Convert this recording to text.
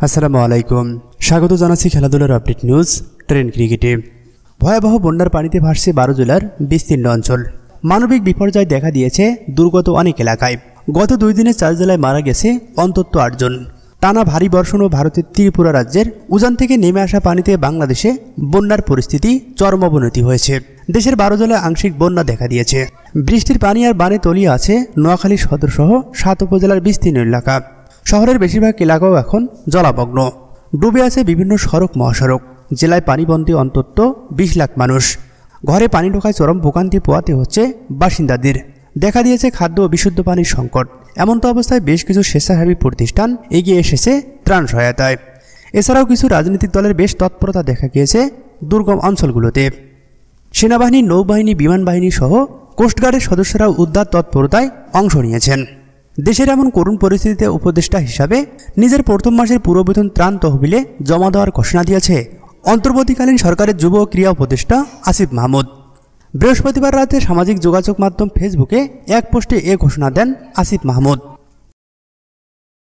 আসসালামু আলাইকুম। স্বাগত জানাচ্ছি খেলাধুলার আপডেট নিউজ ট্রেন ক্রিকেটে। ভয়াবহ বন্যার পানিতে ভাসছে 12 জেলার বিস্তীর্ণ অঞ্চল। মানবিক বিপর্যয় দেখা দিয়েছে দুর্গত অনেক এলাকায়। গত 2 দিনে 4 জেলায় মারা গেছে অন্তত 8 জন। টানা ভারী বর্ষণ ও ভারতের ত্রিপুরা রাজ্যের উজান থেকে নেমে আসা পানিতে বাংলাদেশে বন্যার পরিস্থিতি চরম অবনতি হয়েছে। দেশের 12 জেলায় আংশিক বন্যা দেখা দিয়েছে। বৃষ্টির পানি আর বানে তলিয়ে আছে নোয়াখালী সদর সহ 7 উপজেলার বিস্তীর্ণ এলাকা। শহরের বেশিরভাগ এলাকাও এখন জলামগ্ন। ডুবে আছে বিভিন্ন সড়ক মহাসড়ক। জেলায় পানিবন্দী অন্তত 20 লাখ মানুষ। ঘরে পানি ঢোকায় চরম ভোগান্তি পোহাতে হচ্ছে বাসিন্দাদের। দেখা দিয়েছে খাদ্য ও বিশুদ্ধ পানির সংকট। এমন্ত অবস্থায় বেশ কিছু স্বেচ্ছাসেবী প্রতিষ্ঠান এগিয়ে এসেছে ত্রাণ সহায়তায়। এছাড়াও কিছু রাজনৈতিক দলের বেশ তৎপরতা দেখা গিয়েছে দুর্গম অঞ্চলগুলোতে। সেনাবাহিনী, নৌবাহিনী, বিমান বাহিনী সহ কোস্টগার্ডের সদস্যরাও উদ্ধার তৎপরতায় অংশ নিয়েছেন। দেশের এমন করুণ পরিস্থিতিতে উপদেষ্টা হিসাবে নিজের প্রথম মাসের পুরো বেতন ত্রাণ তহবিলে জমা দেওয়ার ঘোষণা দিয়েছে অন্তর্বর্তীকালীন সরকারের যুব ও ক্রীড়া উপদেষ্টা আসিফ মাহমুদ। বৃহস্পতিবার রাতে সামাজিক যোগাযোগ মাধ্যম ফেসবুকে এক পোস্টে এ ঘোষণা দেন আসিফ মাহমুদ।